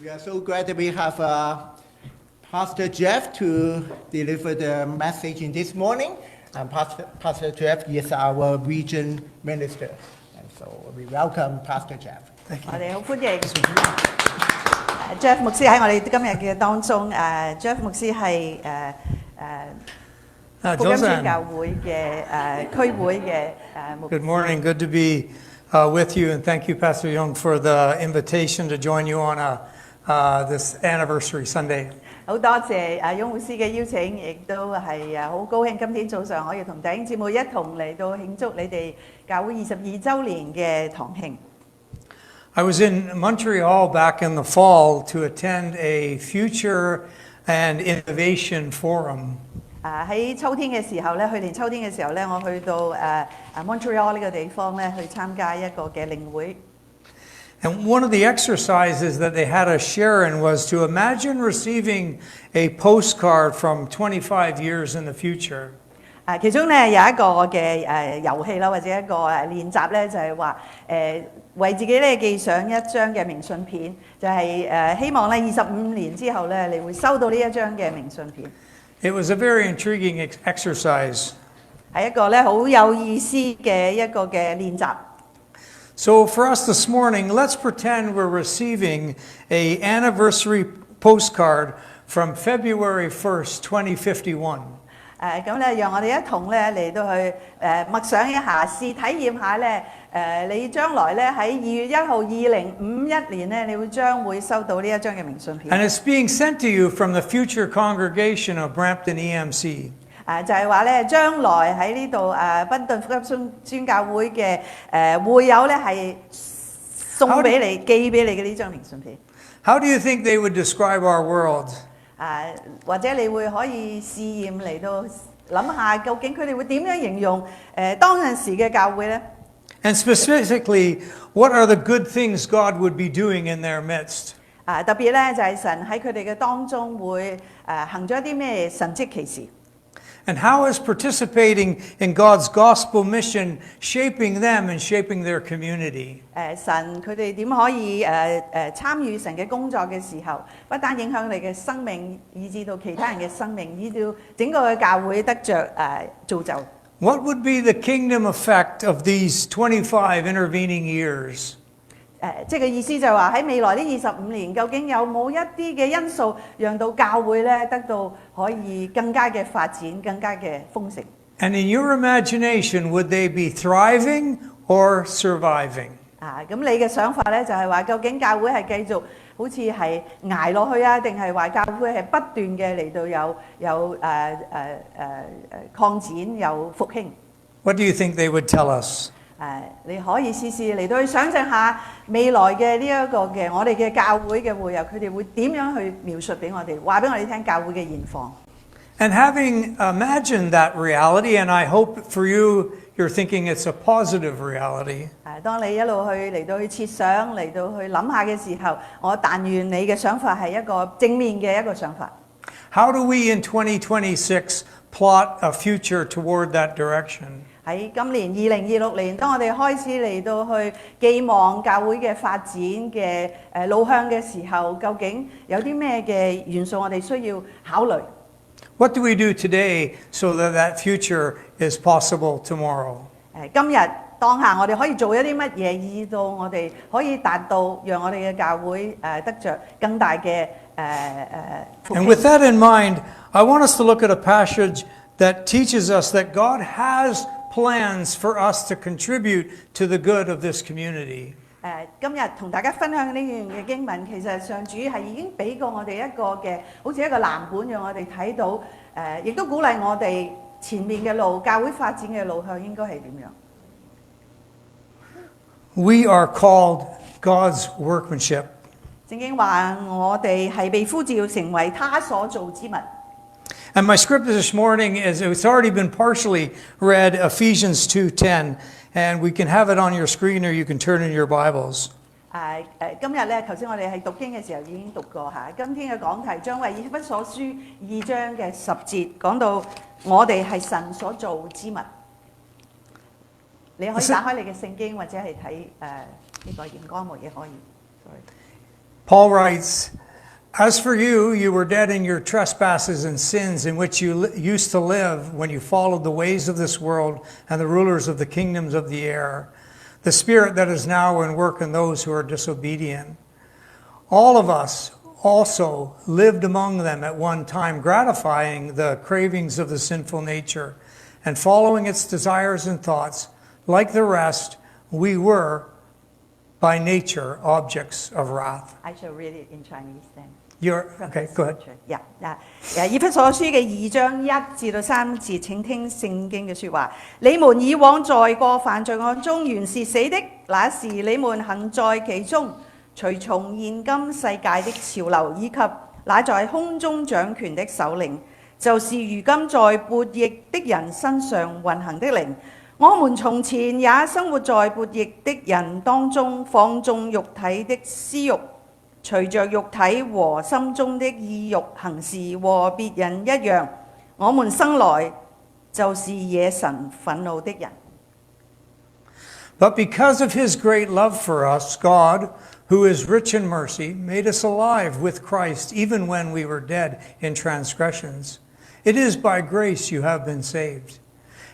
We are so glad that we have Pastor Jeff to deliver the message in this morning. And Pastor Jeff is our region minister. And so we welcome Pastor Jeff. Thank you. 我哋好歡迎Jeff 牧師喺我哋今日嘅當中。Jeff 牧師係福音宣教會嘅區會嘅牧師。Good morning. Good to be with you, and thank you, Pastor Young, for the invitation to join you on this anniversary Sunday. 好多謝雍牧師嘅邀請，亦都係好高興今天早上可以同弟兄姊妹一同嚟到慶祝你哋教會22週年嘅堂慶。I was in Montreal back in the fall to attend a Future and Innovation Forum. 喺秋天嘅時候咧，去年秋天嘅時候咧，我去到Montreal 呢個地方咧，去參加一個嘅領會。And one of the exercises that they had us share in was to imagine receiving a postcard from 25 years in the future. 其中咧有一個嘅遊戲啦，或者一個練習咧，就係話為自己咧寄上一張嘅明信片，就係希望咧25年之後咧，你會收到呢一張嘅明信片。It was a very intriguing exercise. 係一個咧好有意思嘅一個嘅練習。So for us this morning, let's pretend we're receiving an anniversary postcard from February 1st, 2051. 咁咧，讓我哋一同咧嚟到去默想一下，試體驗下咧你將來咧喺2月1號2051年咧，你將會收到呢一張嘅明信片。And it's being sent to you from the future congregation of Brampton EMC. 就係話咧，將來喺呢度賓頓福音宣教會嘅會友咧係送俾你、寄俾你嘅呢張明信片。How do you think they would describe our world? 或者你會可以試驗嚟到諗下，究竟佢哋會點樣形容當陣時嘅教會咧？ And specifically, what are the good things God would be doing in their midst? 特別咧就係神喺佢哋嘅當中會行咗一啲咩神蹟奇事。And how is participating in God's gospel mission shaping them and shaping their community? 神佢哋點可以參與神嘅工作嘅時候，不單影響你嘅生命，以至到其他人嘅生命，以至到整個嘅教會得着造就。What would be the kingdom effect of these 25 intervening years? 即係嘅意思就係話喺未來呢25年，究竟有冇一啲嘅因素，讓到教會咧得到可以更加嘅發展，更加嘅豐盛。And in your imagination, would they be thriving or surviving? 咁你嘅想法咧就係話，究竟教會係繼續好似係捱落去啊，定係話教會係不斷嘅嚟到有擴展，有復興？ What do you think they would tell us? 你可以試試嚟到去想象下未來嘅呢一個嘅我哋嘅教會嘅會友，佢哋會點樣去描述俾我哋，話俾我哋聽教會嘅現況。And having imagined that reality, and I hope for you, you're thinking it's a positive reality. 當你一路去嚟到去設想，嚟到去諗下嘅時候，我但願你嘅想法係一個正面嘅一個想法。How do we in 2026 plot a future toward that direction? 喺今年2026年，當我哋開始嚟到去寄望教會嘅發展嘅路向嘅時候，究竟有啲咩嘅元素我哋需要考慮？ What do we do today so that that future is possible tomorrow? 今日當下我哋可以做一啲乜嘢，以到我哋可以達到讓我哋嘅教會得着更大嘅復興。And with that in mind, I want us to look at a passage that teaches us that God has plans for us to contribute to the good of this community. 今日同大家分享呢段嘅經文，其實上主係已經俾過我哋一個嘅，好似一個藍本，讓我哋睇到，亦都鼓勵我哋前面嘅路，教會發展嘅路向應該係點樣。We are called God's workmanship. 聖經話我哋係被呼召成為他所造之物。And my script this morning is, it's already been partially read, Ephesians 2:10, and we can have it on your screen or you can turn in your Bibles. 今日咧，頭先我哋係讀經嘅時候已經讀過嚇。今天嘅講題將為以弗所書2章嘅10節講到，我哋係神所造之物。你可以打開你嘅聖經，或者係睇呢個熒光幕亦可以。Sorry. Paul writes, "As for you, you were dead in your trespasses and sins in which you used to live when you followed the ways of this world and the rulers of the kingdoms of the air, the spirit that is now in work in those who are disobedient. All of us also lived among them at one time, gratifying the cravings of the sinful nature and following its desires and thoughts. Like the rest, we were by nature objects of wrath." I shall read it in Chinese then. Okay, go ahead. 以弗所書嘅2章1至到3節，請聽聖經嘅説話。你們以往在過犯罪惡中原是死的，那時你們行在其中，隨從現今世界的潮流，以及那在空中掌權的首領，就是如今在悖逆的人身上運行的靈。我們從前也生活在悖逆的人當中，放縱肉體的私慾，隨着肉體和心中的意欲行事，和別人一樣。我們生來就是惹神憤怒的人。But because of his great love for us, God, who is rich in mercy, made us alive with Christ even when we were dead in transgressions. It is by grace you have been saved.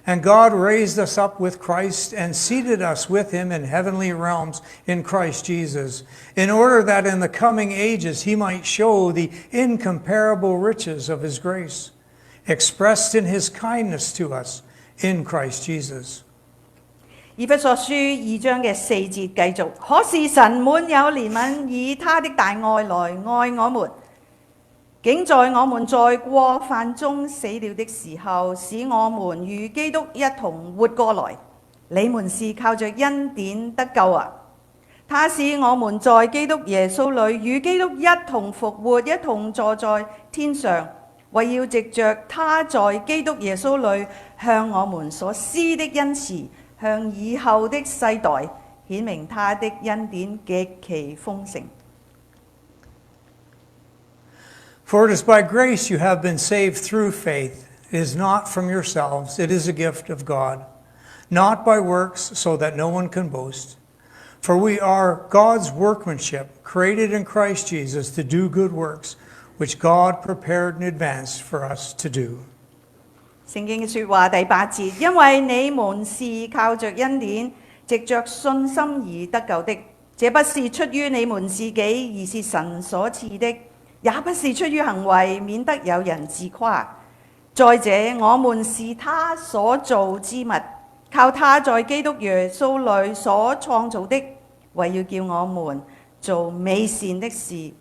And God raised us up with Christ and seated us with him in heavenly realms in Christ Jesus, in order that in the coming ages he might show the incomparable riches of his grace, expressed in his kindness to us in Christ Jesus. 以弗所書2章嘅4節繼續，可是神滿有憐憫，以他的大愛來愛我們，竟在我們在過犯中死了的時候，使我們與基督一同活過來。你們是靠着恩典得救啊！他使我們在基督耶穌裏與基督一同復活，一同坐在天上，為要藉着他在基督耶穌裏向我們所施的恩慈，向以後的世代顯明他的恩典極其豐盛。For it is by grace you have been saved through faith. It is not from yourselves, it is a gift of God, not by works, so that no one can boast. For we are God's workmanship, created in Christ Jesus to do good works, which God prepared in advance for us to do. 聖經嘅説話第8節，因為你們是靠着恩典，藉着信心而得救的，這不是出於你們自己，而是神所賜的，也不是出於行為，免得有人自誇。再者，我們是他所造之物，靠他在基督耶穌裏所創造的，為要叫我們做美善的事，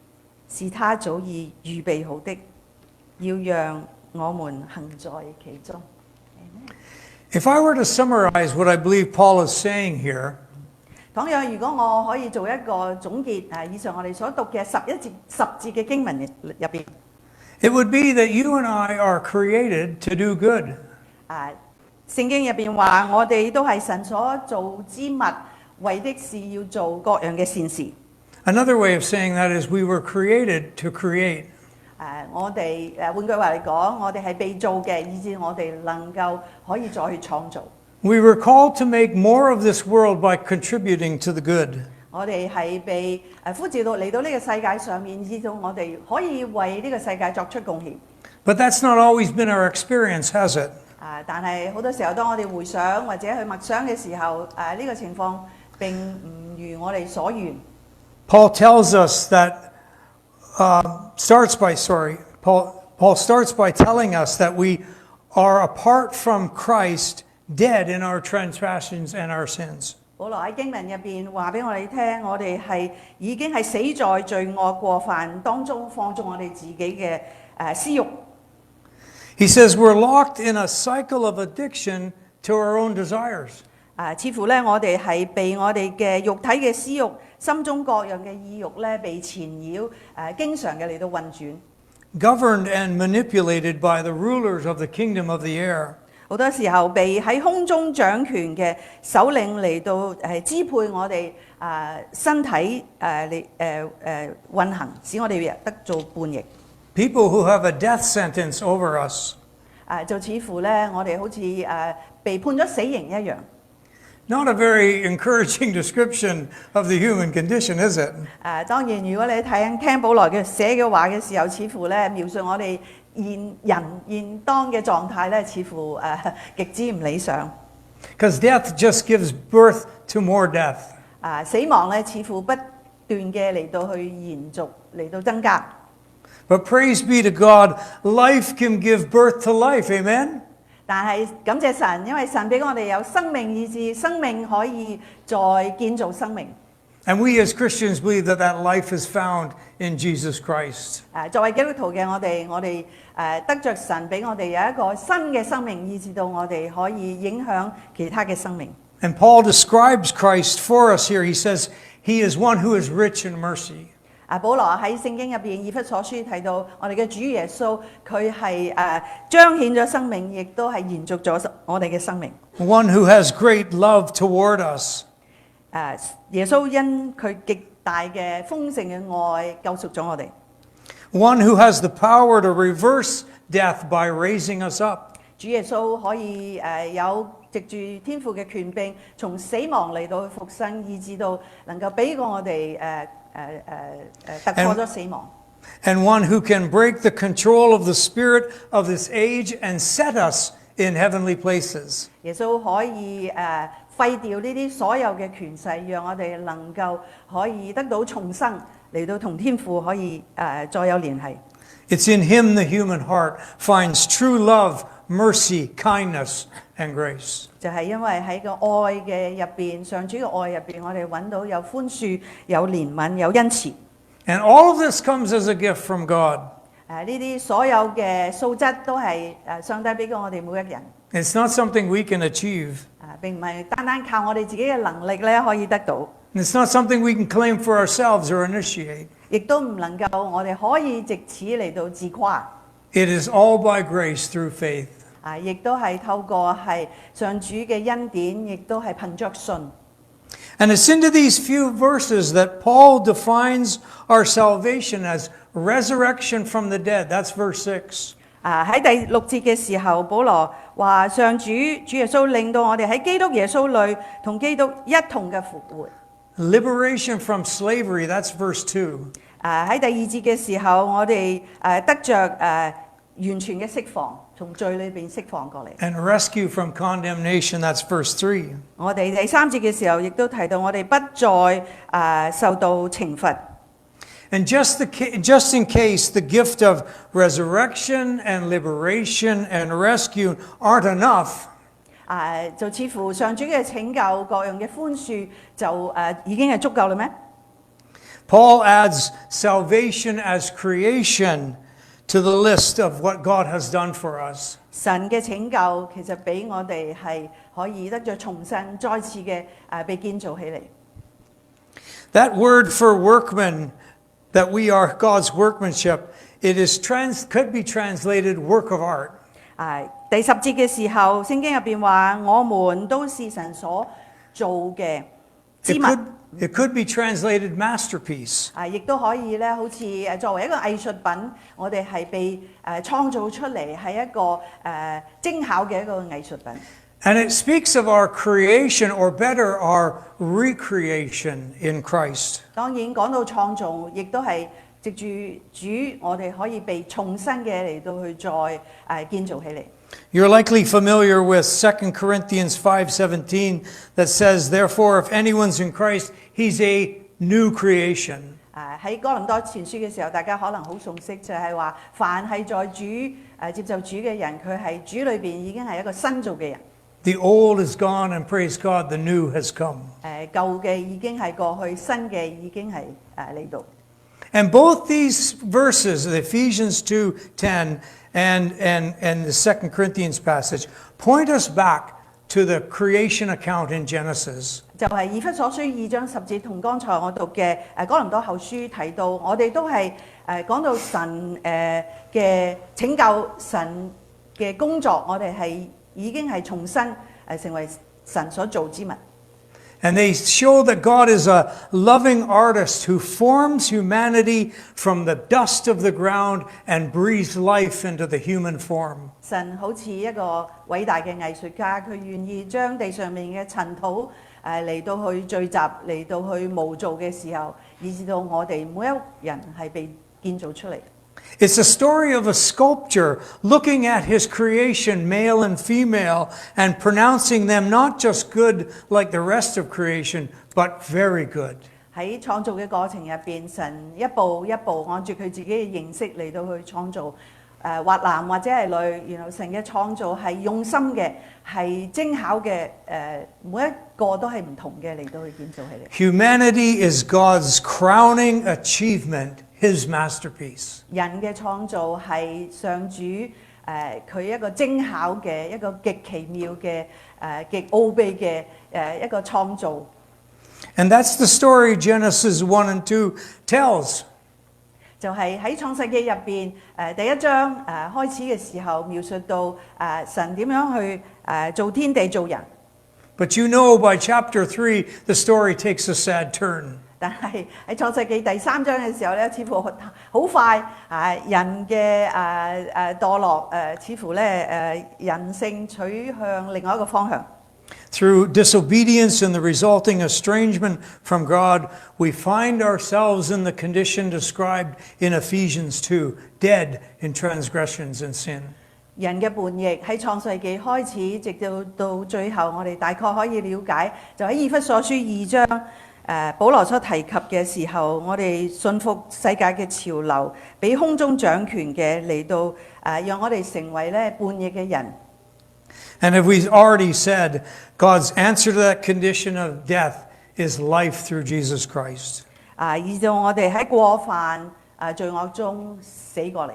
是他早已預備好的，要讓我們行在其中。If I were to summarize what I believe Paul is saying here, 倘若如果我可以做一個總結，以上我哋所讀嘅10節嘅經文入邊， it would be that you and I are created to do good. 聖經入邊話我哋都係神所造之物，為的是要做各樣嘅善事。Another way of saying that is we were created to create. 我哋換句話嚟講，我哋係被造嘅，以致我哋能夠可以再去創造。We were called to make more of this world by contributing to the good. 我哋係被呼召到嚟到呢個世界上面，以致我哋可以為呢個世界作出貢獻。But that's not always been our experience, has it? 但係好多時候，當我哋回想或者去默想嘅時候，呢個情況並唔如我哋所願。Paul tells us that Paul starts by telling us that we are apart from Christ, dead in our transgressions and our sins. 保羅喺經文入邊話俾我哋聽，我哋已經係死在罪惡過犯當中，放縱我哋自己嘅私慾。He says we're locked in a cycle of addiction to our own desires. 似乎咧，我哋係被我哋嘅肉體嘅私慾、心中各樣嘅意慾咧，被纏繞，經常嘅嚟到運轉。Governed and manipulated by the rulers of the kingdom of the air. 好多時候被喺空中掌權嘅首領嚟到支配我哋身體運行，使我哋得做叛逆。People who have a death sentence over us. 就似乎咧，我哋好似被判咗死刑一樣。Not a very encouraging description of the human condition, is it? 當然，如果你聽保羅嘅寫嘅話嘅時候，似乎咧描述我哋現當嘅狀態咧，似乎極之唔理想。Because death just gives birth to more death. 死亡咧似乎不斷嘅嚟到去延續，嚟到增加。But praise be to God, life can give birth to life. Amen? 但係感謝神，因為神俾我哋有生命意志，生命可以再建造生命。And we as Christians believe that that life is found in Jesus Christ. 作為基督徒嘅我哋得着神俾我哋有一個新嘅生命，以至到我哋可以影響其他嘅生命。And Paul describes Christ for us here. He says, He is one who is rich in mercy. 保羅喺聖經入邊以弗所書提到，我哋嘅主耶穌佢係彰顯咗生命，亦都係延續咗我哋嘅生命。One who has great love toward us. 耶穌因佢極大嘅豐盛嘅愛救贖咗我哋。One who has the power to reverse death by raising us up. 主耶穌可以有藉住天父嘅權柄，從死亡嚟到去復生，以至到能夠俾過我哋突破咗死亡。And one who can break the control of the spirit of this age and set us in heavenly places. 耶穌可以廢掉呢啲所有嘅權勢，讓我哋能夠可以得到重生，嚟到同天父可以再有聯繫。It's in Him the human heart finds true love, mercy, kindness, and grace. 就係因為喺個愛嘅入邊，上主嘅愛入邊，我哋揾到有寬恕、有憐憫、有恩慈。And all of this comes as a gift from God. 呢啲所有嘅素質都係上帝俾過我哋每一人。It's not something we can achieve. 並唔係單單靠我哋自己嘅能力咧可以得到， It's not something we can claim for ourselves or initiate. 亦都唔能夠我哋可以藉此嚟到自誇。It is all by grace through faith. 亦都係透過係上主嘅恩典，亦都係憑着信。And it's into these few verses that Paul defines our salvation as resurrection from the dead. That's verse 6. 喺第6節嘅時候，保羅話上主耶穌令到我哋喺基督耶穌裏同基督一同嘅復活。Liberation from slavery. That's verse 2. 喺第2節嘅時候，我哋得着完全嘅釋放，從罪裏邊釋放過嚟。And rescue from condemnation. That's verse 3. 我哋第3節嘅時候，亦都提到我哋不再受到懲罰。And just in case the gift of resurrection and liberation and rescue aren't enough, 就似乎上主嘅拯救、各樣嘅寬恕就已經係足夠啦咩？ Paul adds salvation as creation to the list of what God has done for us. 神嘅拯救其實俾我哋係可以得着重生，再次嘅被建造起嚟。That word for workman, that we are God's workmanship, could be translated work of art. 第10節嘅時候，聖經入邊話：我們都是神所做嘅之物。It could be translated masterpiece. 亦都可以咧，好似作為一個藝術品，我哋係被創造出嚟，係一個精巧嘅一個藝術品。And it speaks of our creation, or better, our recreation in Christ. 當然講到創造，亦都係藉住主，我哋可以被重新嘅嚟到去再建造起嚟。You're likely familiar with 2 Corinthians 5:17 that says, "Therefore, if anyone's in Christ, he's a new creation." 喺哥林多前書嘅時候，大家可能好熟悉，就係話，凡係在主接受主嘅人，佢係主裏邊已經係一個新造嘅人。The old is gone, and praise God, the new has come. 舊嘅已經係過去，新嘅已經係嚟到。And both these verses, the Ephesians 2:10 and the 2 Corinthians passage, point us back to the creation account in Genesis. 就係以弗所書2章10節，同剛才我讀嘅哥林多後書提到，我哋都係講到神嘅拯救，神嘅工作，我哋係已經係重新成為神所做之物。And they show that God is a loving artist who forms humanity from the dust of the ground and breathes life into the human form. 神好似一個偉大嘅藝術家，佢願意將地上面嘅塵土嚟到去聚集，嚟到去模造嘅時候，以至到我哋每一人係被建造出嚟。It's a story of a sculptor looking at his creation, male and female, and pronouncing them not just good like the rest of creation, but very good. 喺創造嘅過程入邊，神一步一步按住佢自己嘅形式嚟到去創造，或男或者係女，然後神嘅創造係用心嘅，係精巧嘅，每一個都係唔同嘅嚟到去建造起嚟。Humanity is God's crowning achievement, His masterpiece. 人嘅創造係上主佢一個精巧嘅一個極奇妙嘅極奧秘嘅一個創造。And that's the story Genesis 1 and 2 tells. 就係喺創世記入邊第一章開始嘅時候，描述到神點樣去做天地做人。But you know by chapter 3, the story takes a sad turn. 但係喺創世記第3章嘅時候咧，似乎好快人嘅墮落似乎咧人性取向另外一個方向。Through disobedience and the resulting estrangement from God, we find ourselves in the condition described in Ephesians 2, dead in transgressions and sin. 人嘅叛逆喺創世記開始，直到最後，我哋大概可以了解，就喺以弗所書2章。保羅所提及嘅時候，我哋信服世界嘅潮流，俾空中掌權嘅嚟到讓我哋成為咧叛逆嘅人。And as we've already said, God's answer to that condition of death is life through Jesus Christ. 以到我哋喺過犯罪惡中死過嚟。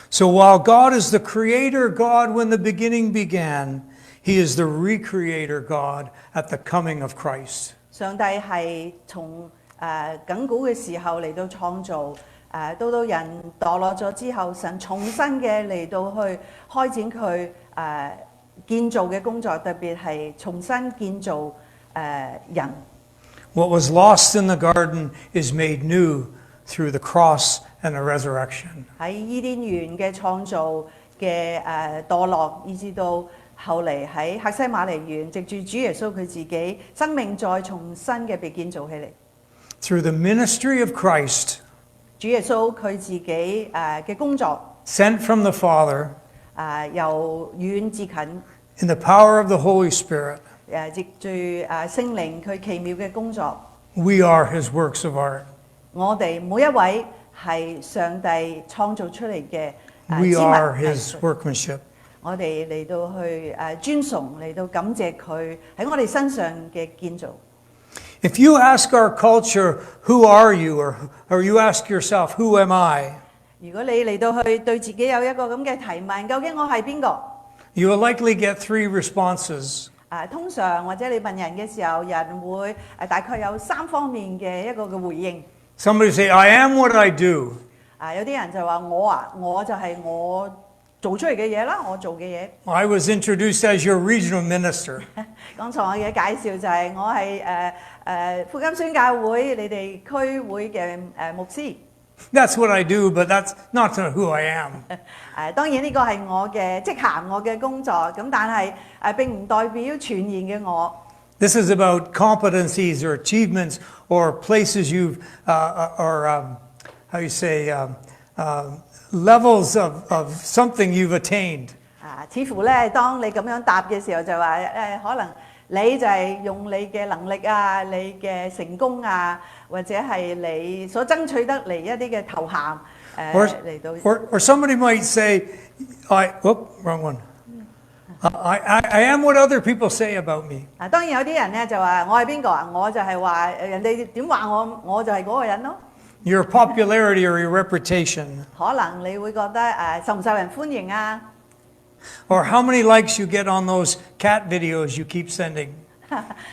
So while God is the creator God when the beginning began, He is the recreator God at the coming of Christ. 上帝係從亙古嘅時候嚟到創造，到人墮落咗之後，神重新嘅嚟到去開展佢建造嘅工作，特別係重新建造人。What was lost in the garden is made new through the cross and the resurrection. 喺伊甸園嘅創造嘅墮落，以至到後嚟喺客西馬尼園，藉住主耶穌佢自己生命再重新嘅被建造起嚟。Through the ministry of Christ, 主耶穌佢自己嘅工作， sent from the Father, 由遠至近， in the power of the Holy Spirit, 藉住聖靈佢奇妙嘅工作， we are His works of art. 我哋每一位係上帝創造出嚟嘅 We 之物 are 藝 His 術。 workmanship. 我哋嚟到去尊崇，嚟到感謝佢喺我哋身上嘅建造。If you ask our culture, who are you? Or you ask yourself, who am I? 如果你嚟到去對自己有一個咁嘅提問，究竟我係邊個？ You will likely get 3 responses. 通常或者你問人嘅時候，人會大概有3方面嘅一個嘅回應。 Somebody say, I am what I do. 有啲人就話我就係我做出嚟嘅嘢啦，我做嘅嘢。I was introduced as your regional minister. 剛才我嘅介紹就係我係福音宣教會你哋區會嘅牧師。That's what I do, but that's not who I am. 當然呢個係我嘅職銜，我嘅工作，咁但係並唔代表全然嘅我。This is about competencies or achievements or places you've, how you say, levels of something you've attained. 似乎咧，當你咁樣答嘅時候，就話可能你就係用你嘅能力啊、你嘅成功啊，或者係你所爭取得嚟一啲嘅頭銜嚟到。Or somebody might say, wrong one. I am what other people say about me. 當然有啲人咧就話我係邊個啊？我就係話人哋點話我就係嗰個人咯。Your popularity or your reputation. 可能你會覺得受唔受人歡迎啊？ Or how many likes you get on those cat videos you keep sending.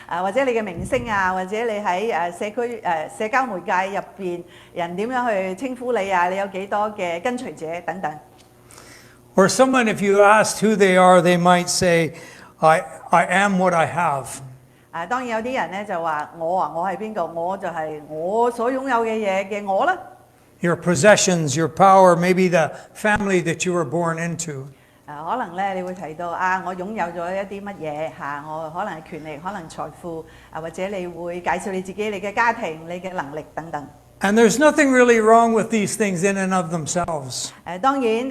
或者你嘅明星啊，或者你喺社交媒介入邊，人點樣去稱呼你啊？你有幾多嘅跟隨者等等。Or someone, if you asked who they are, they might say, I am what I have. 當然有啲人咧就話我係邊個？我就係我所擁有嘅嘢嘅我啦。Your possessions, your power, maybe the family that you were born into. 可能咧你會提到我擁有咗一啲乜嘢我可能係權力，可能財富或者你會介紹你自己、你嘅家庭、你嘅能力等等。And there's nothing really wrong with these things in and of themselves. 當然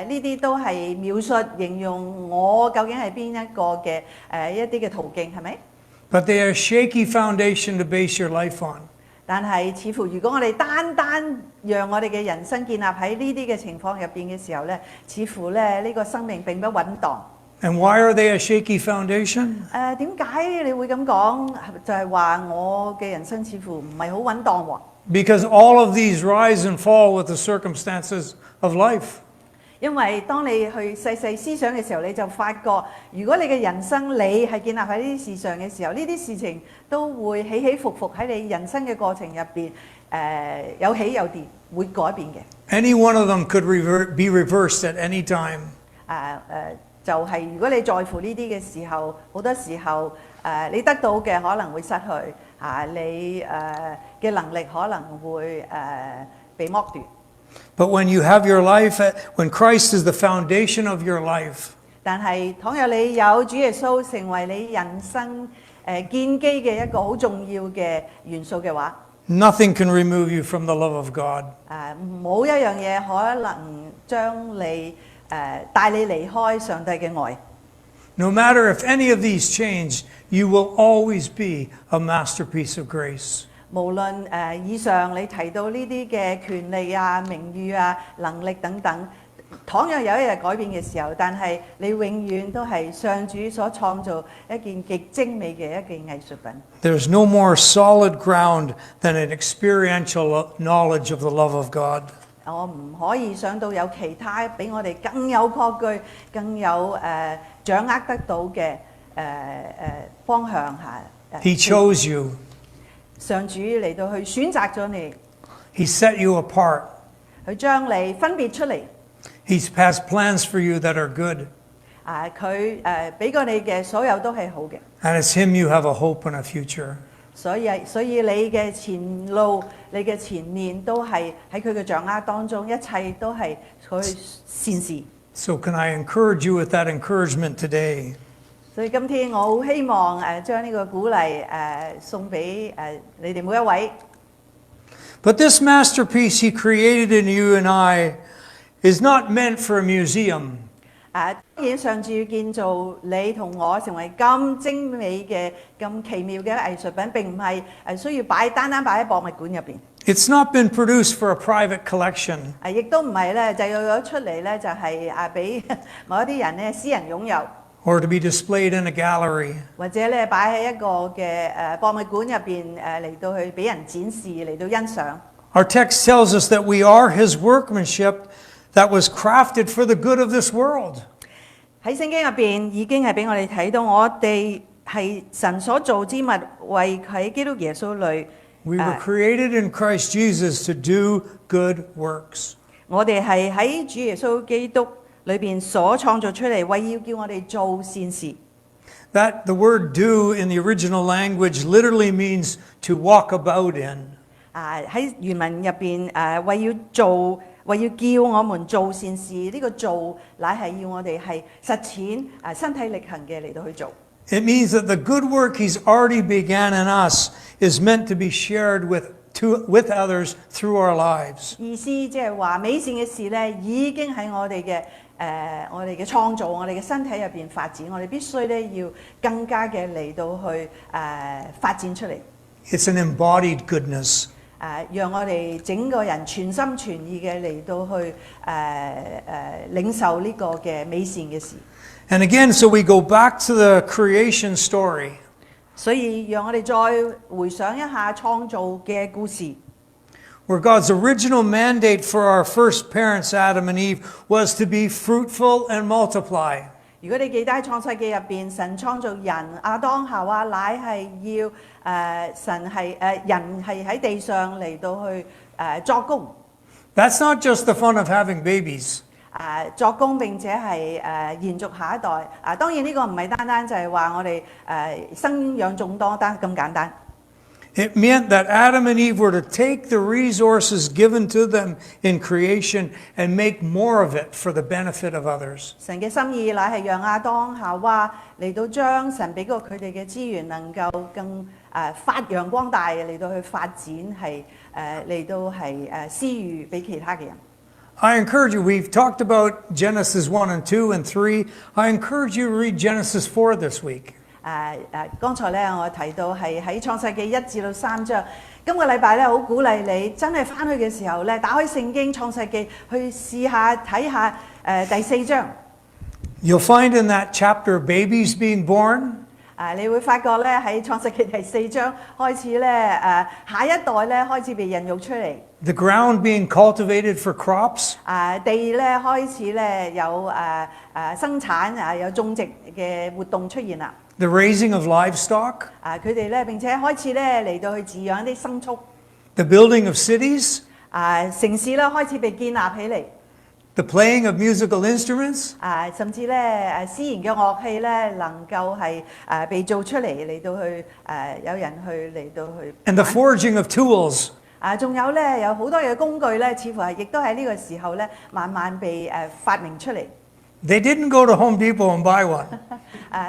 呢啲都係描述形容我究竟係邊一個嘅一啲嘅途徑，係咪？ But they are a shaky foundation to base your life on. 但係似乎如果我哋單讓我哋嘅人生建立喺呢啲嘅情況入邊嘅時候咧，似乎咧呢個生命並不穩當。And why are they a shaky foundation? 點解你會咁講？就係話我嘅人生似乎唔係好穩當喎。Because all of these rise and fall with the circumstances of life. 因為當你去細細思想嘅時候，你就發覺，如果你嘅人生你係建立喺呢啲事上嘅時候，呢啲事情都會起起伏伏喺你人生嘅過程入邊，有起有跌，會改變嘅。Any one of them could be reversed at any time. 就係如果你在乎呢啲嘅時候，好多時候你得到嘅可能會失去，你嘅能力可能會被剝奪。But when you have your life, when Christ is the foundation of your life, 但係倘若你有主耶穌成為你人生建基嘅一個好重要嘅元素嘅話， nothing can remove you from the love of God. 冇一樣嘢可能將你帶你離開上帝嘅愛。No matter if any of these change, you will always be a masterpiece of grace. 無論以上你提到呢啲嘅權利名譽能力等等，倘若有一日改變嘅時候，但係你永遠都係上主所創造一件極精美嘅一件藝術品。There's no more solid ground than an experiential knowledge of the love of God. 我唔可以想到有其他比我哋更有確據、更有掌握得到嘅方向He chose you. 上主嚟到去選擇咗你， He set you apart. 佢將你分別出嚟。He has plans for you that are good. 佢俾過你嘅所有都係好嘅。And it's Him you have a hope and a future. 所以你嘅前路、你嘅前面都係喺佢嘅掌握當中，一切都係佢善事。So can I encourage you with that encouragement today? 所以今天我好希望將呢個鼓勵送俾你哋每一位。But this masterpiece He created in you and I is not meant for a museum. 當然上主要建造你同我成為咁精美嘅、咁奇妙嘅藝術品，並唔係需要單單擺喺博物館入邊。It's not been produced for a private collection. 亦都唔係咧，就有咗出嚟咧，就係俾某一啲人咧私人擁有。Or to be displayed in a gallery. 或者咧擺喺一個嘅博物館入邊嚟到去俾人展示，嚟到欣賞。Our text tells us that we are His workmanship that was crafted for the good of this world. 喺聖經入邊已經係俾我哋睇到，我哋係神所造之物，為喺基督耶穌裏。We were created in Christ Jesus to do good works. 我哋係喺主耶穌基督裏邊所創造出嚟，為要叫我哋做善事。That the word do in the original language literally means to walk about in. 喺原文入邊為要叫我們做善事，呢個做乃係要我哋係實踐身體力行嘅嚟到去做。It means that the good work He's already began in us is meant to be shared with others through our lives. 意思即係話美善嘅事咧，已經喺我哋嘅創造、我哋嘅身體入邊發展，我哋必須咧要更加嘅嚟到去發展出嚟。It's an embodied goodness. 讓我哋整個人全心全意嘅嚟到去領受呢個嘅美善嘅事。And again, so we go back to the creation story. 所以讓我哋再回想一下創造嘅故事。Where God's original mandate for our first parents, Adam and Eve, was to be fruitful and multiply. 如果你記得喺創世記入邊，神創造人亞當夏娃，乃係要神係人係喺地上嚟到去作工。That's not just the fun of having babies. 作工並且係延續下一代。當然呢個唔係單單就係話我哋生養眾多單咁簡單。It meant that Adam and Eve were to take the resources given to them in creation and make more of it for the benefit of others. 神嘅心意乃係讓亞當夏娃嚟到將神俾過佢哋嘅資源能夠更發揚光大，嚟到去發展係嚟到係施予俾其他嘅人。I encourage you, we've talked about Genesis 1 and 2 and 3. I encourage you to read Genesis 4 this week. 剛才咧我提到係喺創世記1至到3章，今個禮拜咧好鼓勵你真係翻去嘅時候咧，打開聖經創世記去試下睇下第4章。You'll find in that chapter babies being born. 你會發覺咧喺創世記第4章開始咧下一代咧開始被孕育出嚟。The ground being cultivated for crops. 地咧開始咧有生產有種植嘅活動出現啦。The raising of livestock. 佢哋咧並且開始咧嚟到去飼養啲牲畜。The building of cities. 城市咧開始被建立起嚟。The playing of musical instruments. 甚至咧私人嘅樂器咧能夠係被做出嚟嚟到去有人去嚟到去。And the forging of tools. 仲有咧有好多嘅工具咧，似乎係亦都喺呢個時候咧慢慢被發明出嚟。They didn't go to Home Depot and buy one.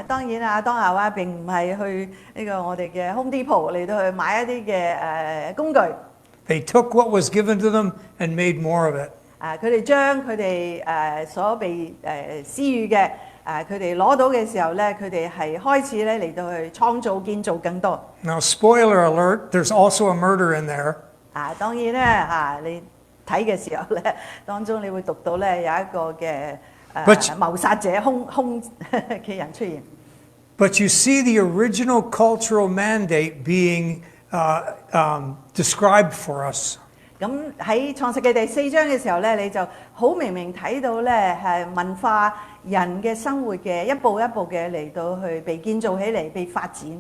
當然當夏娃並唔係去呢個我哋嘅 Home Depot 嚟到去買一啲嘅工具。They took what was given to them and made more of it. 佢哋將佢哋所被施予嘅佢哋攞到嘅時候咧，佢哋係開始咧嚟到去創造建造更多。Now, spoiler alert, there's also a murder in there. 當然咧你睇嘅時候咧，當中你會讀到咧有一個嘅謀殺者兇嘅人出現。But you see the original cultural mandate being described for us. 咁喺創世記第4章嘅時候咧，你就好明明睇到咧係文化人嘅生活嘅一步一步嘅嚟到去被建造起嚟，被發展。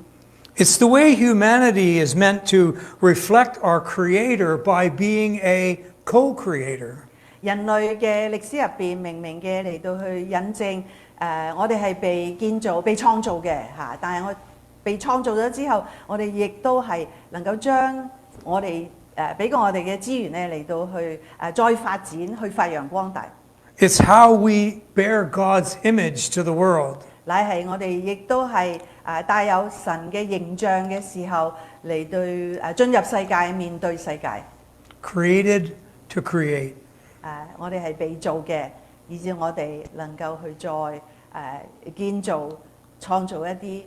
It's the way humanity is meant to reflect our Creator by being a co-creator. 人類嘅歷史入邊，明明嘅嚟到去印證我哋係被建造、被創造嘅嚇，但係我被創造咗之後，我哋亦都係能夠將我哋俾過我哋嘅資源咧嚟到去再發展，去發揚光大。It's how we bear God's image to the world. 乃係我哋亦都係帶有神嘅形象嘅時候嚟對進入世界，面對世界。Created to create. 我哋係被造嘅，以至我哋能夠去再建造、創造一啲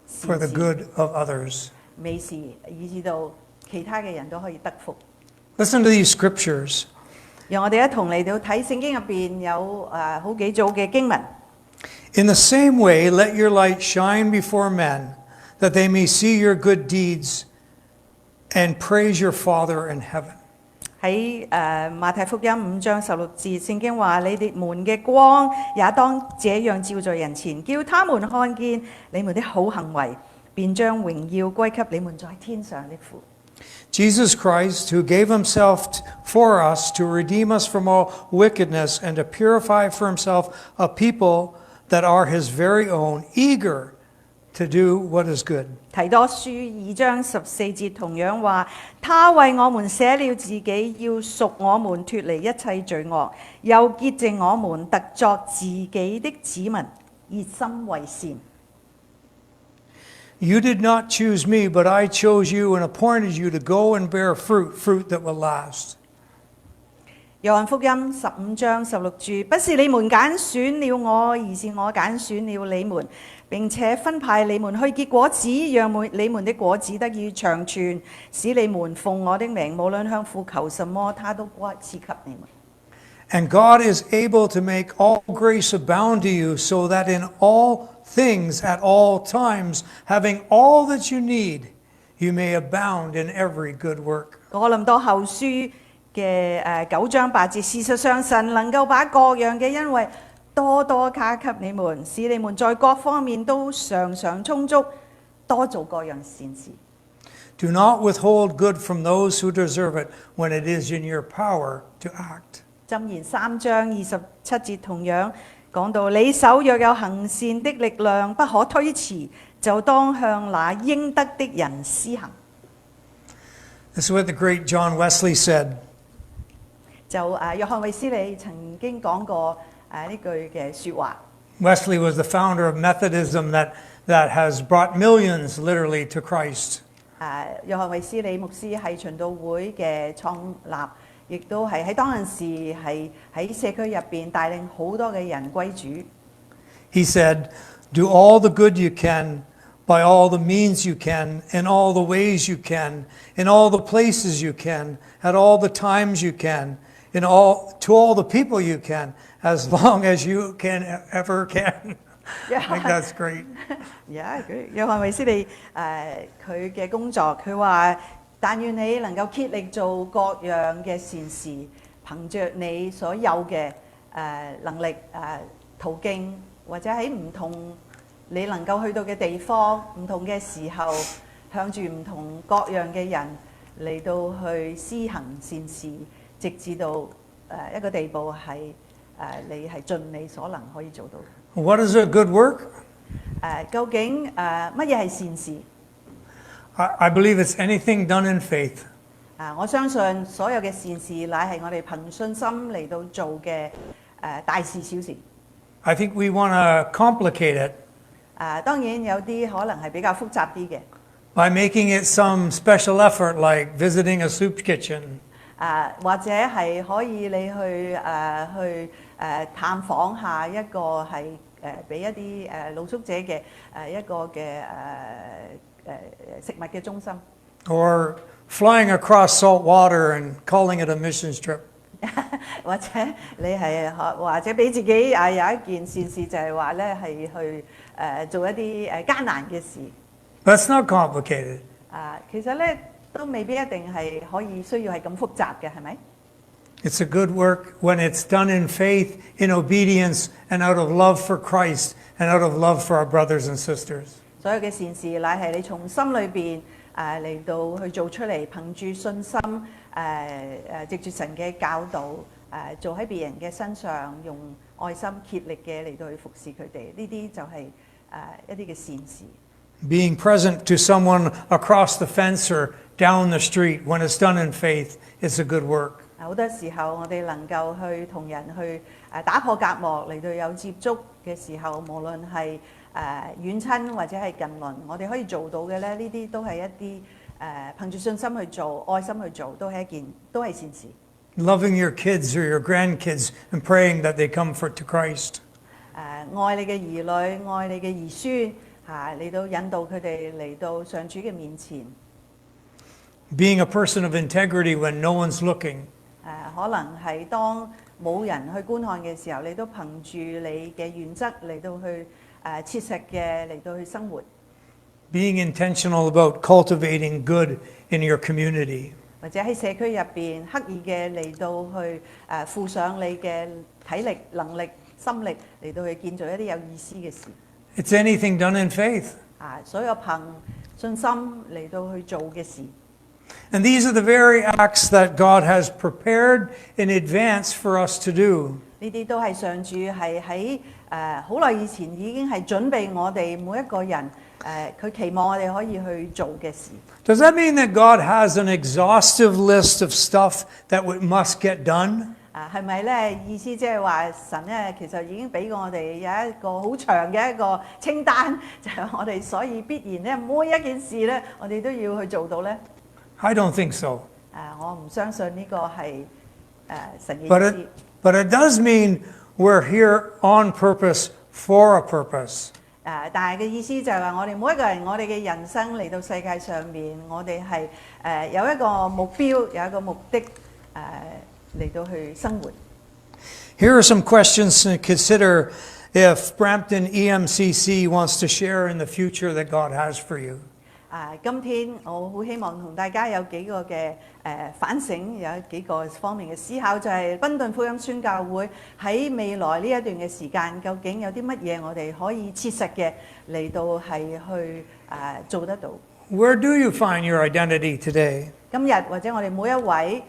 For the good of others. 美事，以至到其他嘅人都可以得福。Listen to these scriptures. 讓我哋一同嚟到睇聖經入邊有好幾組嘅經文。In the same way, let your light shine before men, that they may see your good deeds and praise your Father in heaven. 喺馬太福音5章16節，聖經話：你哋們嘅光也當這樣照在人前，叫他們看見你們的好行為，便將榮耀歸給你們在天上的父。Jesus Christ, who gave himself for us to redeem us from all wickedness and to purify for himself a people that are his very own, eager to do what is good. 提多書2章14節同樣話：他為我們捨了自己，要贖我們脫離一切罪惡，又潔淨我們，特作自己的子民，熱心為善。You did not choose me, but I chose you and appointed you to go and bear fruit, fruit that will last. 約翰福音15章16節：不是你們揀選了我，而是我揀選了你們，並且分派你們去結果子，讓你們的果子得以長存，使你們奉我的名，無論向父求什麼，他都賜給你們。And God is able to make all grace abound to you, so that in all things at all times, having all that you need, you may abound in every good work. 哥林多後書嘅9章8節，事實上神能夠把各樣嘅恩惠多多加給你們，使你們在各方面都常常充足，多做各樣善事。Do not withhold good from those who deserve it when it is in your power to act. 箴言3章27節同樣講到：你手若有行善的力量，不可推辭，就當向那應得的人施行。This is what the great John Wesley said. 就約翰衛斯理曾經講過呢句嘅説話。Wesley was the founder of Methodism that has brought millions literally to Christ. 約翰衛斯理牧師係循道會嘅創立，亦都係喺當陣時係喺社區入邊帶領好多嘅人歸主。He said, "Do all the good you can, by all the means you can, in all the ways you can, in all the places you can, at all the times you can, to all the people you can, as long as you can ever can." I think that's great. 約翰衛斯理佢嘅工作，佢話：但願你能夠竭力做各樣嘅善事，憑着你所有嘅能力途徑，或者喺唔同你能夠去到嘅地方，唔同嘅時候，向住唔同各樣嘅人嚟到去施行善事，直至到一個地步係你係盡你所能可以做到。What is a good work? 究竟乜嘢係善事？ I believe it's anything done in faith. 我相信所有嘅善事乃係我哋憑信心嚟到做嘅大事小事。I think we want to complicate it 當然有啲可能係比較複雜啲嘅。 by making it some special effort like visiting a soup kitchen. 或者係可以你去探訪下一個係俾一啲露宿者嘅一個嘅食物嘅中心， Or flying across salt water and calling it a missions trip. 或者你係或者俾自己有一件善事，就係話咧係去做一啲艱難嘅事。 That's not complicated. 其實咧都未必一定係可以需要係咁複雜嘅，係咪？ It's a good work when it's done in faith, in obedience, and out of love for Christ and out of love for our brothers and sisters. 所有嘅善事乃係你從心裏邊嚟到去做出嚟，憑住信心藉住神嘅教導做喺別人嘅身上，用愛心竭力嘅嚟到去服侍佢哋，呢啲就係一啲嘅善事。 Being present to someone across the fence or down the street when it's done in faith is a good work. 好多時候我哋能夠去同人去打破隔膜嚟到有接觸嘅時候，無論係遠親或者係近鄰，我哋可以做到嘅咧，呢啲都係一啲憑住信心去做、愛心去做，都係善事。 Loving your kids or your grandkids and praying that they come to Christ. 愛你嘅兒女、愛你嘅兒孫嚟到引導佢哋嚟到上主嘅面前。 Being a person of integrity when no one's looking. 可能係當冇人去觀看嘅時候，你都憑住你嘅原則嚟到去切實嘅嚟到去生活。 Being intentional about cultivating good in your community. 或者喺社區入邊刻意嘅嚟到去付上你嘅體力、能力、心力嚟到去建造一啲有意思嘅事。 It's anything done in faith. 所有憑信心嚟到去做嘅事。 And these are the very acts that God has prepared in advance for us to do. 呢啲都係上主係喺好耐以前已經係準備我哋每一個人佢期望我哋可以去做嘅事。 Does that mean that God has an exhaustive list of stuff that must get done? 係咪咧？意思即係話神咧，其實已經俾我哋有一個好長嘅一個清單，就係我哋所以必然咧每一件事咧，我哋都要去做到咧。 I don't think so. 我唔相信呢個係神嘅意思。 But it does mean we're here on purpose for a purpose. 但係嘅意思就係話，我哋每一個人，我哋嘅人生嚟到世界上面，我哋係有一個目標，有一個目的嚟到去生活。 Here are some questions to consider if Brampton EMCC wants to share in the future that God has for you. 今天我好希望同大家有幾個嘅反省，有幾個方面嘅思考，就係賓頓福音宣教會喺未來呢一段嘅時間，究竟有啲乜嘢我哋可以切實嘅嚟到係去做得到。 Where do you find your identity today? 今日或者我哋每一位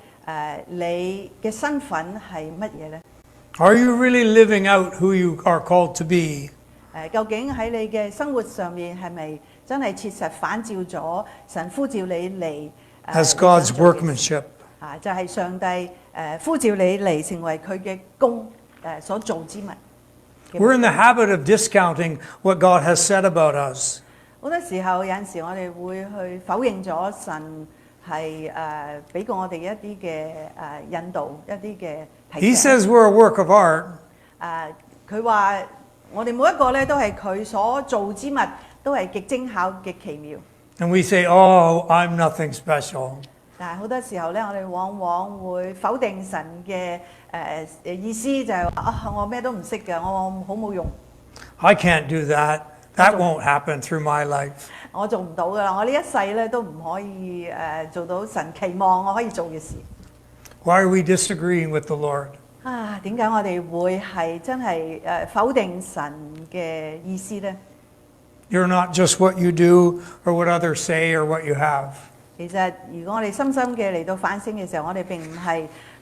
你嘅身份係乜嘢呢？ Are you really living out who you are called to be? 究竟喺你嘅生活上面係咪真係切實反照咗神呼召你嚟 As God's workmanship. 就係上帝呼召你嚟成為佢嘅工所做之物。 We're in the habit of discounting what God has said about us. 好多時候有陣時我哋會去否認咗神係俾過我哋一啲嘅引導，一啲嘅提 He 醒。 says we're a work of art. 佢話我哋每一個咧都係佢所做之物，都係極精巧、極奇妙。 And we say, oh, I'm nothing special. 但係好多時候咧，我哋往往會否定神嘅意思，就係話我咩都唔識嘅，我好冇用， I can't do that. That won't happen through my life. 我做唔到噶啦，我呢一世咧都唔可以做到神期望我可以做嘅事。 Why are we disagreeing with the Lord? 點解我哋會係真係否定神嘅意思呢？ You're not just what you do or what others say or what you have. 其實如果我哋深深嘅嚟到反省嘅時候，我哋並唔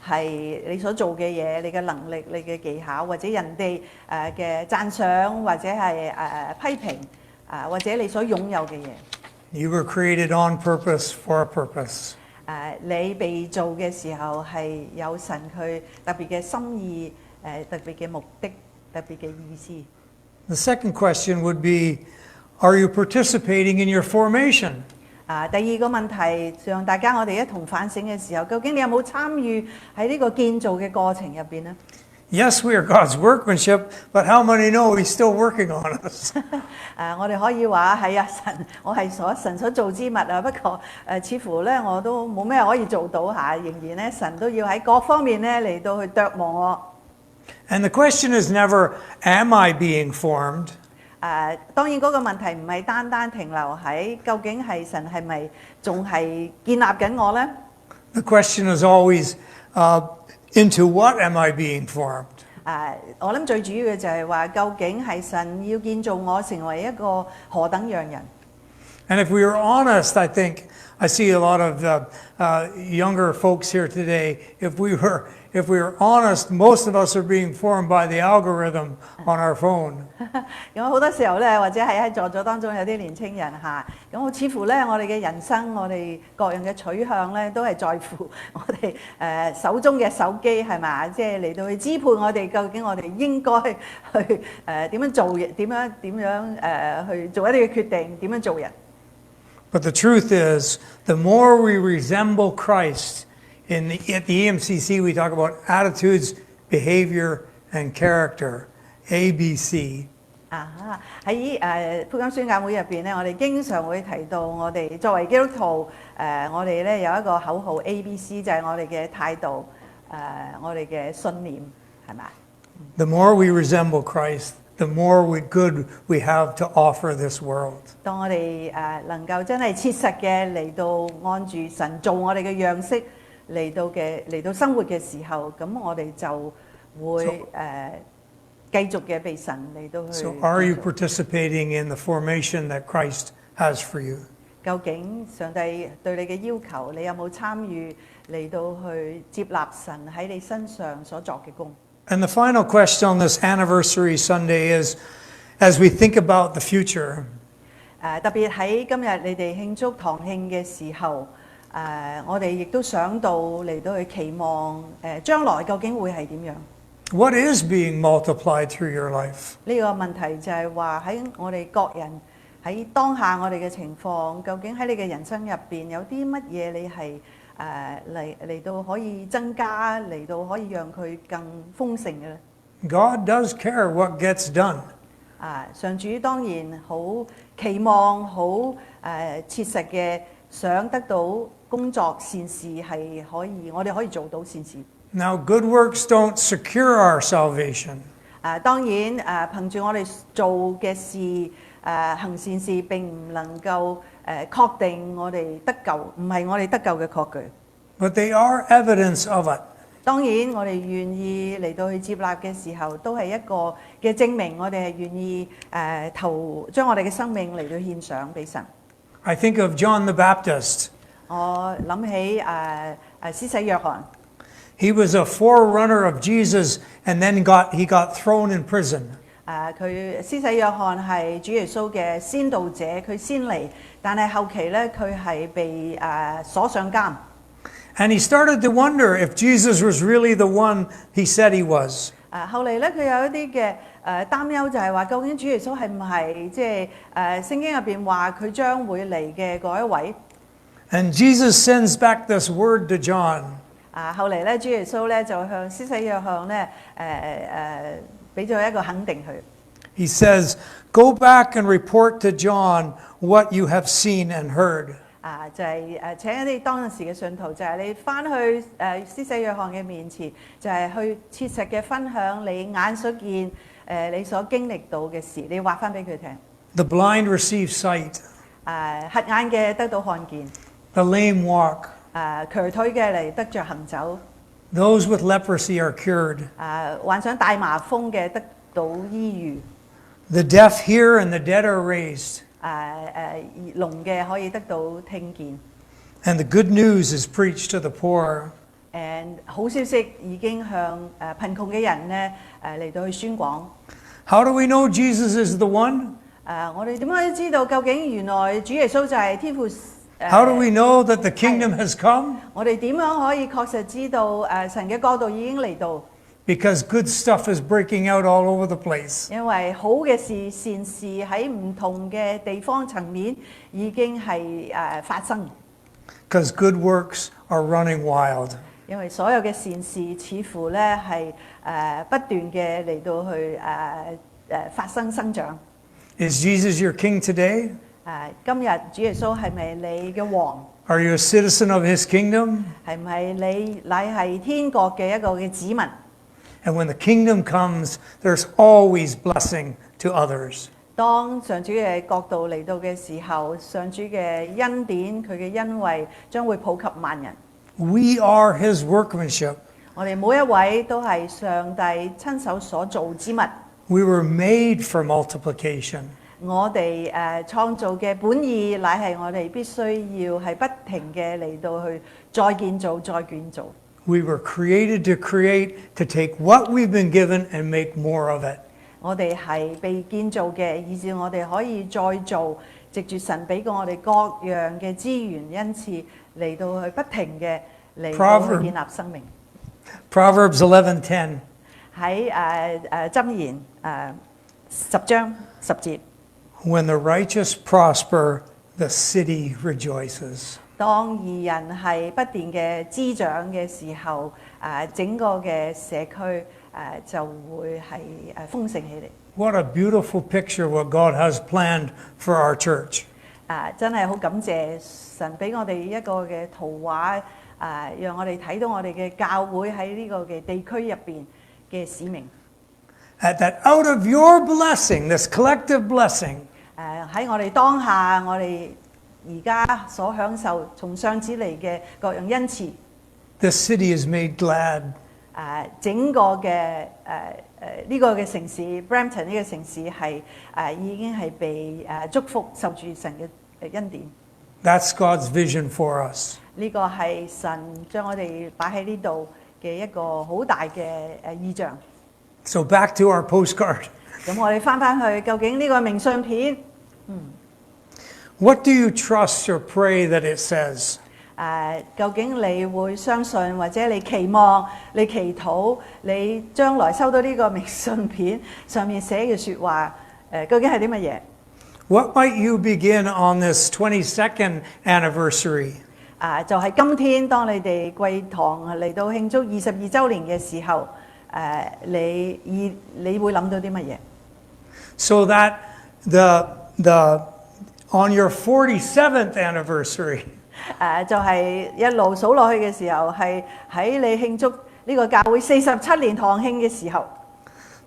係你所做嘅嘢，你嘅能力、你嘅技巧，或者人哋嘅讚賞，或者係批評，或者你所擁有嘅嘢。 You were created on purpose for a purpose. 你被做嘅時候係有神佢特別嘅心意，特別嘅目的，特別嘅意思。 The second question would be, are you participating in your formation? 第二個問題，讓大家我哋一同反省嘅時候，究竟你有冇參與喺呢個建造嘅過程入邊呢？ Yes, we are God's workmanship, but how many know He's still working on us? 我哋可以話係啊，我係神所做之物啊，不過似乎咧我都冇咩可以做到嚇，仍然咧神都要喺各方面咧嚟到去琢磨我。 And the question is never, am I being formed? 當然嗰個問題唔係單單停留喺究竟係神係咪仲係建立緊我呢？ The question is always, into what am I being formed? 我諗最主要嘅就係話，究竟係神要建造我成為一個何等樣人？ And if we are honest, I think I see a lot of younger folks here today. If we were honest, most of us are being formed by the algorithm on our phone. 咁好多時候咧，或者係喺在座當中有啲年青人嚇，咁似乎咧我哋嘅人生，我哋各樣嘅取向咧，都係在乎我哋手中嘅手機係咪？即係嚟到去支配我哋，究竟我哋應該去點樣做嘢，點樣去做一啲嘅決定，點樣做人？ But the truth is, the more we resemble Christ, at the EMCC we talk about attitudes, behavior, and character, ABC. 喺福音宣教會入邊咧，我哋經常會提到我哋作為基督徒，我哋咧有一個口號 ABC，就係我哋嘅態度，我哋嘅信念，係咪？ The more we resemble Christ, the more good we have to offer this world. 當我哋能夠真係切實嘅嚟到按住神做我哋嘅樣式嚟到生活嘅時候，咁我哋就會繼續嘅被神嚟到去。 So are you participating in the formation that Christ has for you? 究竟上帝對你嘅要求，你有冇參與嚟到去接納神喺你身上所作嘅工？ And the final question on this anniversary Sunday is, as we think about the future, 特別喺今日你哋慶祝堂慶嘅時候，我哋亦都想到嚟到去期望將來究竟會係點樣？ what is being multiplied through your life? 呢個問題就係話喺我哋各人喺當下我哋嘅情況，究竟喺你嘅人生入邊有啲乜嘢你係嚟到可以增加，嚟到可以讓佢更豐盛嘅咧？ God does care what gets done. 上主當然好期望、好切實嘅想得到工作善事係可以，我哋可以做到善事。 Now, good works don't secure our salvation. 當然憑住我哋做嘅事行善事並唔能夠確定我哋得救，唔係我哋得救嘅確據。 But they are evidence of it. 當然我哋願意嚟到去接納嘅時候，都係一個嘅證明，我哋係願意將我哋嘅生命嚟到獻上俾神。 I think of John the Baptist. 我諗起施洗約翰。He was a forerunner of Jesus, and then he got thrown in prison. 佢施洗約翰係主耶穌嘅先導者，佢先嚟，但係後期咧佢係被鎖上監。And he started to wonder if Jesus was really the one he said he was. 後嚟咧佢有一啲嘅擔憂，就係話究竟主耶穌係唔係即係聖經入邊話佢將會嚟嘅嗰一位？ And Jesus sends back this word to John. 後嚟咧主耶穌咧就向施洗約翰咧俾咗一個肯定佢。He says, "Go back and report to John what you have seen and heard." 就係請一啲當時嘅信徒，就係你翻去施洗約翰嘅面前，就係去切實嘅分享你眼所見你所經歷到嘅事，你話翻俾佢聽。The blind receive sight. 瞎眼嘅得到看見， The lame walk. 瘸腿嘅嚟得着行走， Those with leprosy are cured. 患上大麻風嘅得到醫愈， The deaf hear and the dead are raised. 聾嘅可以得到聽見。 And the good news is preached to the poor. 好消息已經向貧窮嘅人咧嚟到去宣廣。 How do we know Jesus is the one? 我哋點解知道究竟原來主耶穌就係天父How do we know that the kingdom has come? 我哋點樣可以確實知道神嘅國度已經嚟到？ Because good stuff is breaking out all over the place. 因為好嘅事、善事喺唔同嘅地方層面已經係發生。 Because good works are running wild. 因為所有嘅善事似乎咧係不斷嘅嚟到去發生生長。 Is Jesus your king today? 今日主耶穌係咪你嘅王？ Are you a citizen of his kingdom? 係唔係你係天國嘅一個嘅子民？ And when the kingdom comes, there's always blessing to others. 當上主嘅國度嚟到嘅時候，上主嘅恩典、佢嘅恩惠將會普及萬人。 We are his workmanship. 我哋每一位都係上帝親手所造之物。 We were made for multiplication. 我哋創造嘅本意乃係我哋必須要係不停嘅嚟到去再建造、再建造。 We were created to create, to take what we've been given and make more of it. 我哋係被建造嘅，以至我哋可以再做，藉住神俾過我哋各樣嘅資源恩賜嚟到去不停嘅嚟到去建立生命。 Proverbs 11:10. 喺箴言10章10節。 When the righteous prosper, the city rejoices. 當義人係不斷嘅滋長嘅時候，整個嘅社區就會係豐盛起嚟。 What a beautiful picture what God has planned for our church. 真係好感謝神俾我哋一個嘅圖畫，讓我哋睇到我哋嘅教會喺呢個嘅地區入邊嘅使命。That out of your blessing, this collective blessing, 喺我哋當下，我哋而家所享受從上至嚟嘅各樣恩賜， the city is made glad. 整個嘅呢個嘅城市 Brampton 呢個城市係已經係被祝福，受住神嘅恩典。 That's God's vision for us. 呢個係神將我哋擺喺呢度嘅一個好大嘅意象。 So back to our postcard. 咁我哋翻去，究竟呢個明信片， What do you trust or pray that it says? 究竟你會相信或者你期望、你祈禱，你將來收到呢個明信片上面寫嘅説話，究竟係啲乜嘢？ What might you begin on this 22nd anniversary? 就係今天，當你哋貴堂嚟到慶祝22週年嘅時候，你會諗到啲乜嘢？ So that on your 47th anniversary, 就係一路數落去嘅時候，係喺你慶祝呢個教會47年堂慶嘅時候，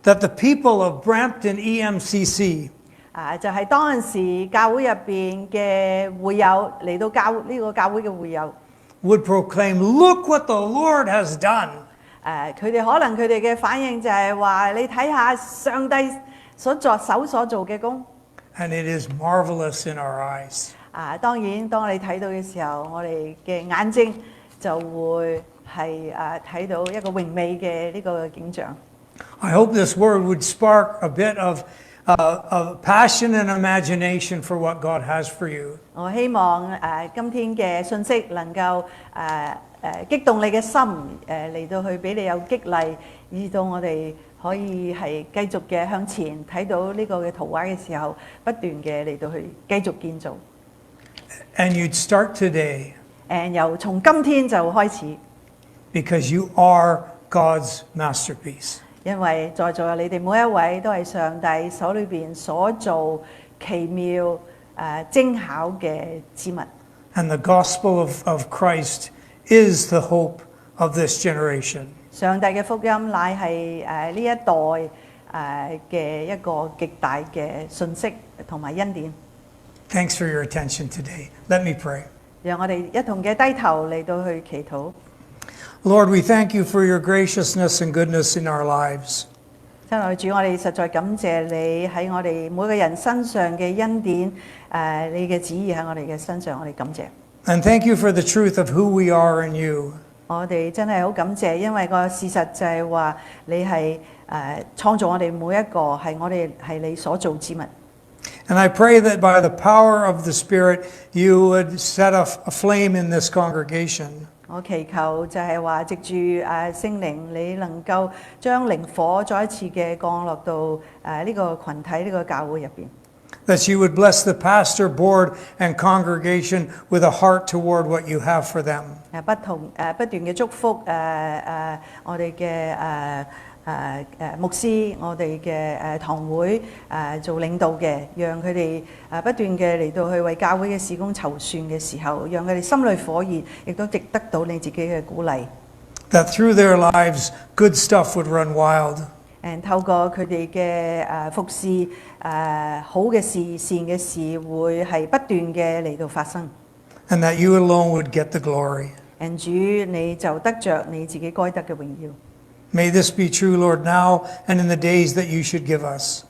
that the people of Brampton EMCC 就係當陣時教會入邊嘅會友嚟到呢個教會嘅會友， would proclaim, "Look what the Lord has done." 佢哋可能佢哋嘅反應就係話：你睇下上帝手所做嘅工。 And it is marvelous in our eyes. 當然，當我哋睇到嘅時候，我哋嘅眼睛就會係睇到一個榮美嘅呢個景象。I hope this word would spark a bit of passion and imagination for what God has for you. 我希望今天嘅信息能夠激動你嘅心，嚟到去俾你有激勵，以到我哋可以係繼續嘅向前睇到呢個嘅圖畫嘅時候，不斷嘅嚟到去繼續建造。And you'd start today 由從今天就開始， because you are God's masterpiece. 因為在座你哋每一位都係上帝手裏邊所做奇妙精巧嘅之物。And the gospel of Christ is the hope of this generation. 上帝嘅福音乃係呢一代嘅一個極大嘅信息同埋恩典。Thanks for your attention today. Let me pray. 讓我哋一同嘅低頭嚟到去祈禱。Lord, we thank you for your graciousness and goodness in our lives. 親愛主，我哋實在感謝你喺我哋每個人身上嘅恩典，你嘅旨意喺我哋嘅身上，我哋感謝。And thank you for the truth of who we are in you. 我哋真係好感謝，因為個事實就係話你係創造我哋每一個，我哋係你所造之物。And I pray that by the power of the Spirit, you would set a flame in this congregation. 我祈求就係話，藉住聖靈，你能夠將靈火再一次嘅降落到呢個群體、呢個教會入邊。That you would bless the pastor, board, and congregation with a heart toward what you have for them. 不斷嘅祝福我哋嘅牧師，我哋嘅堂會做領導嘅，讓佢哋不斷嘅嚟到去為教會嘅事工籌算嘅時候，讓佢哋心裏火熱，亦都值得到你自己嘅鼓勵。That through their lives, good stuff would run wild. 透過佢哋嘅服侍，好嘅事、善嘅事會係不斷嘅嚟到發生。And that you alone would get the glory. 主，你就得着你自己該得嘅榮耀。May this be true, Lord, now and in the days that you should give us.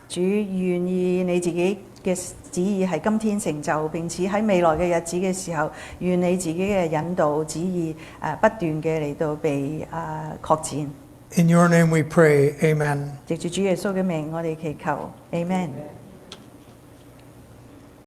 主，願意你自己嘅旨意係今天成就，並且喺未來嘅日子嘅時候，願你自己嘅引導旨意不斷嘅嚟到被擴展。In your name we pray, amen. 藉住主耶穌嘅名，我哋祈求，Amen。